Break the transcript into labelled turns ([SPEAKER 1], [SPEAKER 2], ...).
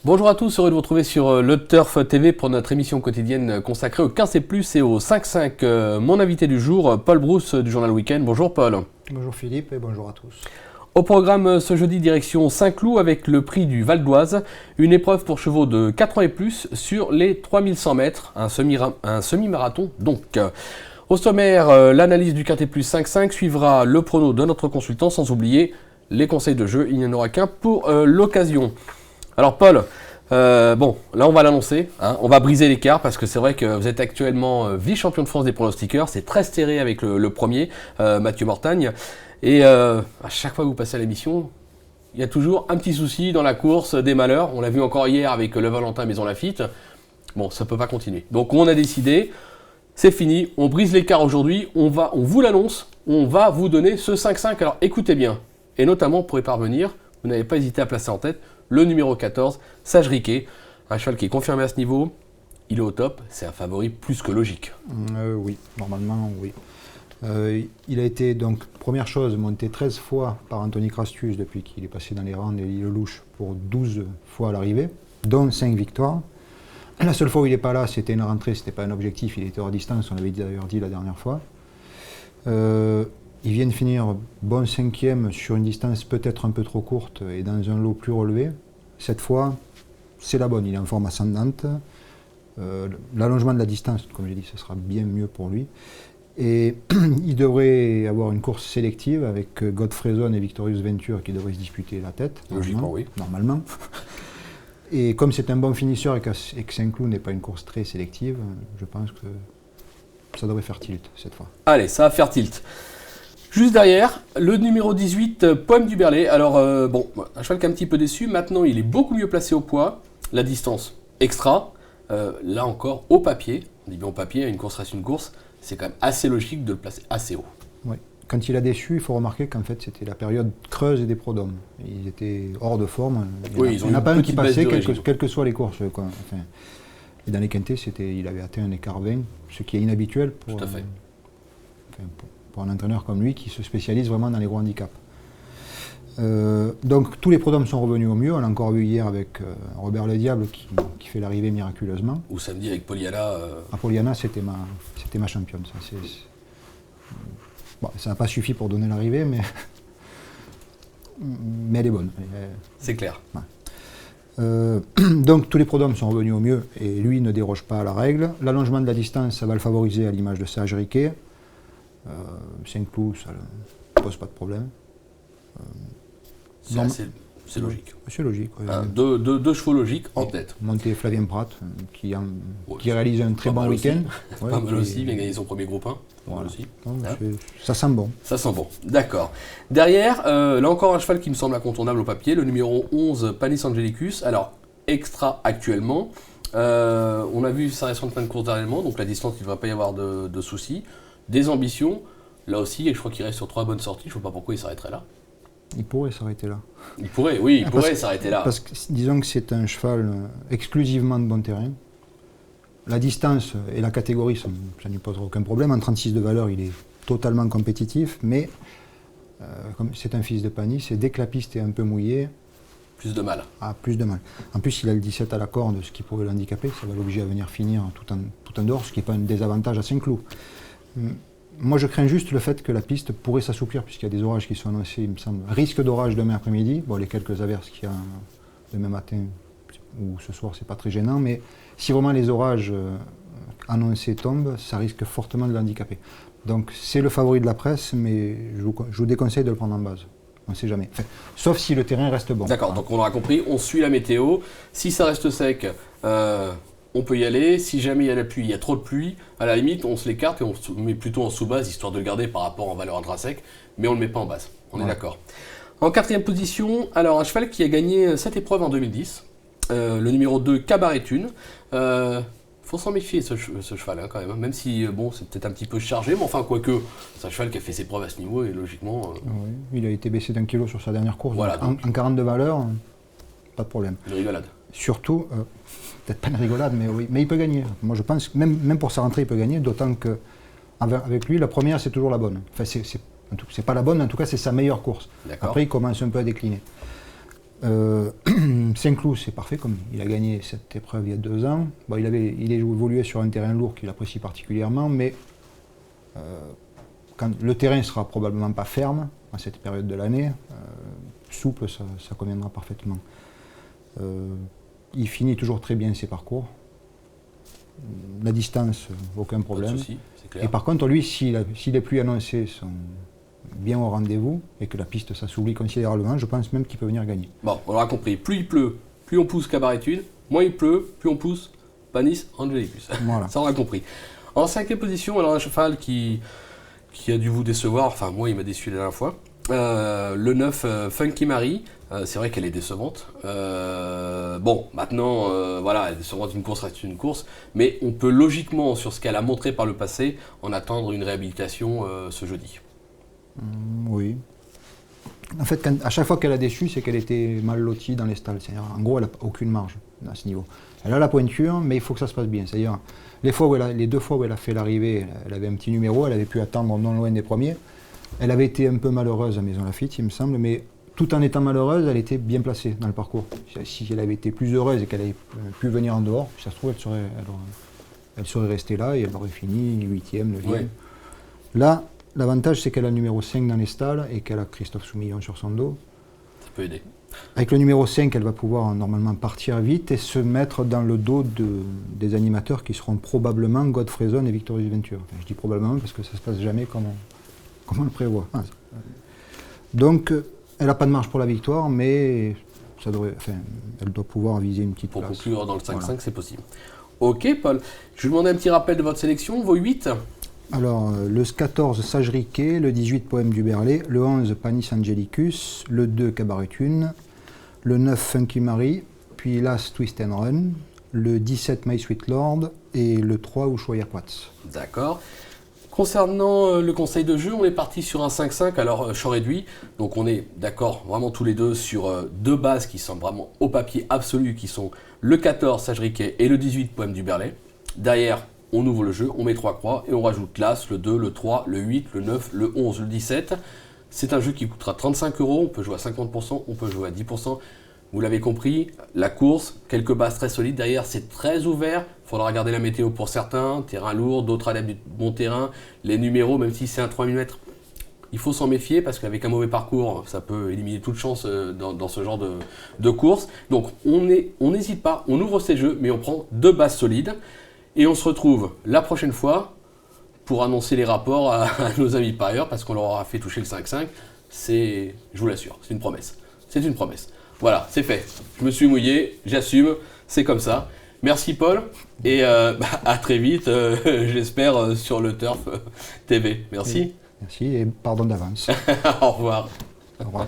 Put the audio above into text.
[SPEAKER 1] Bonjour à tous, heureux de vous retrouver sur Le Turf TV pour notre émission quotidienne consacrée au 15C+, et au 5-5. Mon invité du jour, Paul Brousse du journal Week-end. Bonjour Paul.
[SPEAKER 2] Bonjour Philippe et bonjour à tous.
[SPEAKER 1] Au programme ce jeudi, direction Saint-Cloud avec le prix du Val d'Oise, une épreuve pour chevaux de 4 ans et plus sur les 3100 mètres, un semi-marathon donc. Au sommaire, l'analyse du Quintet Plus 5-5 suivra le prono de notre consultant, sans oublier les conseils de jeu, il n'y en aura qu'un pour l'occasion. Alors Paul, là on va l'annoncer, on va briser l'écart parce que c'est vrai que vous êtes actuellement vice-champion de France des pronostiqueurs, c'est très serré avec le premier, Mathieu Mortagne, et à chaque fois que vous passez à l'émission, il y a toujours un petit souci dans la course, des malheurs, on l'a vu encore hier avec le Valentin Maison Lafitte, bon ça peut pas continuer, donc on a décidé, c'est fini, on brise l'écart aujourd'hui, on vous l'annonce, on va vous donner ce 5-5, alors écoutez bien, et notamment pour y parvenir, vous n'avez pas hésité à placer en tête le numéro 14, Sage Riquet, un cheval qui est confirmé à ce niveau, il est au top, c'est un favori plus que logique.
[SPEAKER 2] Oui, normalement oui. Il a été donc, première chose, monté 13 fois par Anthony Crastus depuis qu'il est passé dans les rangs des Lille Louche pour 12 fois à l'arrivée, dont 5 victoires. La seule fois où il n'est pas là, c'était une rentrée, c'était pas un objectif, il était hors distance, on l'avait d'ailleurs dit la dernière fois. Il vient de finir bon 5e sur une distance peut-être un peu trop courte et dans un lot plus relevé. Cette fois, c'est la bonne, il est en forme ascendante. L'allongement de la distance, comme j'ai dit, ce sera bien mieux pour lui. Et il devrait avoir une course sélective avec Godfrey Zone et Victorious Venture qui devraient se disputer la tête.
[SPEAKER 1] Logiquement, oui.
[SPEAKER 2] Normalement. Et comme c'est un bon finisseur et que Saint-Cloud n'est pas une course très sélective, je pense que ça devrait faire tilt cette fois.
[SPEAKER 1] Allez, ça va faire tilt. Juste derrière, le numéro 18, Poème du Berlay. Alors, un cheval qui est un petit peu déçu. Maintenant, il est beaucoup mieux placé au poids. La distance extra. Là encore, au papier. On dit bien au papier, une course reste une course. C'est quand même assez logique de le placer assez haut.
[SPEAKER 2] Oui. Quand il a déçu, il faut remarquer qu'en fait, c'était la période creuse des prud'hommes. Ils étaient hors de forme.
[SPEAKER 1] Il
[SPEAKER 2] n'y en a pas un qui passait, quelles que soient les courses. Quoi. Enfin, et dans les quintets, il avait atteint un écart 20, ce qui est inhabituel pour...
[SPEAKER 1] Tout à fait.
[SPEAKER 2] Pour un entraîneur comme lui qui se spécialise vraiment dans les gros handicaps. Donc tous les prud'hommes sont revenus au mieux. On l'a encore vu hier avec Robert Le Diable qui fait l'arrivée miraculeusement.
[SPEAKER 1] Ou samedi avec Poliana.
[SPEAKER 2] Poliana, c'était ma championne. Ça n'a pas suffi pour donner l'arrivée, mais elle est bonne.
[SPEAKER 1] C'est clair.
[SPEAKER 2] Ouais. Donc tous les prud'hommes sont revenus au mieux et lui ne déroge pas à la règle. L'allongement de la distance, ça va le favoriser à l'image de Sage Riquet. Saint-Cloud, ça ne pose pas de problème.
[SPEAKER 1] C'est logique.
[SPEAKER 2] C'est logique. Oui.
[SPEAKER 1] Deux chevaux logiques en tête.
[SPEAKER 2] Monté Flavien Prat, qui réalise un très bon week-end.
[SPEAKER 1] Pas mal aussi, il vient gagner son premier groupe 1. Voilà. Aussi.
[SPEAKER 2] Ça sent bon.
[SPEAKER 1] Ça sent bon, d'accord. Derrière, là encore un cheval qui me semble incontournable au papier, le numéro 11, Panis Angelicus. Alors, extra actuellement. On a vu sa récente fin de course dernièrement, donc la distance, il ne devrait pas y avoir de soucis. Des ambitions, là aussi, je crois qu'il reste sur 3 bonnes sorties, je ne vois pas pourquoi il s'arrêterait là.
[SPEAKER 2] Il pourrait s'arrêter là.
[SPEAKER 1] Il pourrait s'arrêter là.
[SPEAKER 2] Parce que disons que c'est un cheval exclusivement de bon terrain. La distance et la catégorie, ça ne lui posera aucun problème. En 36 de valeur, il est totalement compétitif, mais comme c'est un fils de Panis, et dès que la piste est un peu mouillée...
[SPEAKER 1] Plus de mal.
[SPEAKER 2] Plus de mal. En plus, il a le 17 à la corde, ce qui pourrait l'handicaper. Ça va l'obliger à venir finir tout en dehors, ce qui n'est pas un désavantage à Saint-Cloud. Moi, je crains juste le fait que la piste pourrait s'assouplir, puisqu'il y a des orages qui sont annoncés, il me semble. Risque d'orage demain après-midi. Bon, les quelques averses qu'il y a demain matin ou ce soir, c'est pas très gênant, mais si vraiment les orages annoncés tombent, ça risque fortement de l'handicaper. Donc, c'est le favori de la presse, mais je vous déconseille de le prendre en base. On ne sait jamais. Enfin, sauf si le terrain reste bon.
[SPEAKER 1] D'accord, donc on aura compris, on suit la météo. Si ça reste sec, on peut y aller. Si jamais il y a la pluie, il y a trop de pluie, à la limite, on se l'écarte et on se met plutôt en sous-base, histoire de le garder par rapport en valeur intrinsèque, mais on ne le met pas en base. On est d'accord. En 4e position, alors un cheval qui a gagné cette épreuve en 2010, le numéro 2, Cabaret Thune. Faut s'en méfier ce cheval quand même, même si c'est peut-être un petit peu chargé, mais enfin quoique, c'est un cheval qui a fait ses preuves à ce niveau et logiquement...
[SPEAKER 2] Oui, il a été baissé d'1 kilo sur sa dernière course,
[SPEAKER 1] voilà,
[SPEAKER 2] en 40 de valeur, pas de problème.
[SPEAKER 1] Une rigolade.
[SPEAKER 2] Surtout, peut-être pas une rigolade, mais oui, mais il peut gagner. Moi je pense que même pour sa rentrée il peut gagner, d'autant que avec lui, la première c'est toujours la bonne. Enfin c'est pas la bonne, en tout cas c'est sa meilleure course. Après il commence un peu à décliner. Saint-Cloud, c'est parfait, comme il a gagné cette épreuve il y a 2 ans. Bon, il évolué sur un terrain lourd qu'il apprécie particulièrement, mais quand le terrain ne sera probablement pas ferme à cette période de l'année, souple, ça conviendra parfaitement. Il finit toujours très bien ses parcours. La distance, aucun problème.
[SPEAKER 1] Pas de souci, c'est clair.
[SPEAKER 2] Et par contre, lui, si les pluies annoncées sont bien au rendez-vous et que la piste s'assouplit considérablement, je pense même qu'il peut venir gagner.
[SPEAKER 1] Bon, on l'aura compris. Plus il pleut, plus on pousse Cabaret Thune. Moins il pleut, plus on pousse Panis Angelicus.
[SPEAKER 2] Voilà.
[SPEAKER 1] Ça, on a compris. En 5e position, alors un cheval qui a dû vous décevoir. Enfin, moi, il m'a déçu la dernière fois. Le 9, Funky Mary. C'est vrai qu'elle est décevante. Bon, maintenant, voilà, elle est décevante, une course reste une course. Mais on peut logiquement, sur ce qu'elle a montré par le passé, en attendre une réhabilitation ce jeudi.
[SPEAKER 2] Oui. En fait, à chaque fois qu'elle a déçu, c'est qu'elle était mal lotie dans les stalles. C'est-à-dire, en gros, elle n'a aucune marge à ce niveau. Elle a la pointure, mais il faut que ça se passe bien. C'est-à-dire, les 2 fois où elle a fait l'arrivée, elle avait un petit numéro, elle avait pu attendre non loin des premiers. Elle avait été un peu malheureuse à Maison Lafitte, il me semble, mais tout en étant malheureuse, elle était bien placée dans le parcours. Si elle avait été plus heureuse et qu'elle avait pu venir en dehors, si ça se trouve, elle serait restée là et elle aurait fini 8e, 9e.
[SPEAKER 1] Ouais.
[SPEAKER 2] Là, l'avantage, c'est qu'elle a le numéro 5 dans les stalles et qu'elle a Christophe Soumillon sur son dos.
[SPEAKER 1] Ça peut aider.
[SPEAKER 2] Avec le numéro 5, elle va pouvoir normalement partir vite et se mettre dans le dos des animateurs qui seront probablement Godfrey Zone et Victorious Venture. Enfin, je dis probablement parce que ça ne se passe jamais comme on le prévoit. Donc, elle n'a pas de marge pour la victoire, mais elle doit pouvoir viser une petite place.
[SPEAKER 1] Pour conclure dans le 5-5,
[SPEAKER 2] Voilà.
[SPEAKER 1] c'est possible. Ok, Paul. Je vais vous demander un petit rappel de votre sélection, vos 8.
[SPEAKER 2] Alors, le 14, Sage Riquet, le 18, Poème du Berlay, le 11, Panis Angelicus, le 2, Cabaret Thune, le 9, Funky Mary, puis l'As, Twist and Run, le 17, My Sweet Lord, et le 3, Ushuaïa Quats.
[SPEAKER 1] D'accord. Concernant le conseil de jeu, on est parti sur un 5-5, alors champ réduit. Donc on est d'accord vraiment tous les deux sur 2 bases qui sont vraiment au papier absolu, qui sont le 14, Sage Riquet, et le 18, Poème du Berlay. Derrière, on ouvre le jeu, on met 3 croix et on rajoute l'As, le 2, le 3, le 8, le 9, le 11, le 17. C'est un jeu qui coûtera 35 €, on peut jouer à 50%, on peut jouer à 10%. Vous l'avez compris, la course, quelques bases très solides. Derrière, c'est très ouvert. Il faudra regarder la météo pour certains. Terrain lourd, d'autres adeptes du bon terrain. Les numéros, même si c'est un 3 mm, il faut s'en méfier parce qu'avec un mauvais parcours, ça peut éliminer toute chance dans ce genre de course. Donc, on n'hésite pas, on ouvre ces jeux, mais on prend 2 bases solides. Et on se retrouve la prochaine fois pour annoncer les rapports à nos amis parieurs parce qu'on leur aura fait toucher le 5-5. Je vous l'assure, c'est une promesse. C'est une promesse. Voilà, c'est fait. Je me suis mouillé, j'assume, c'est comme ça. Merci Paul et à très vite, j'espère, sur le Turf TV. Merci.
[SPEAKER 2] Merci et pardon d'avance.
[SPEAKER 1] Au revoir.
[SPEAKER 2] Au revoir.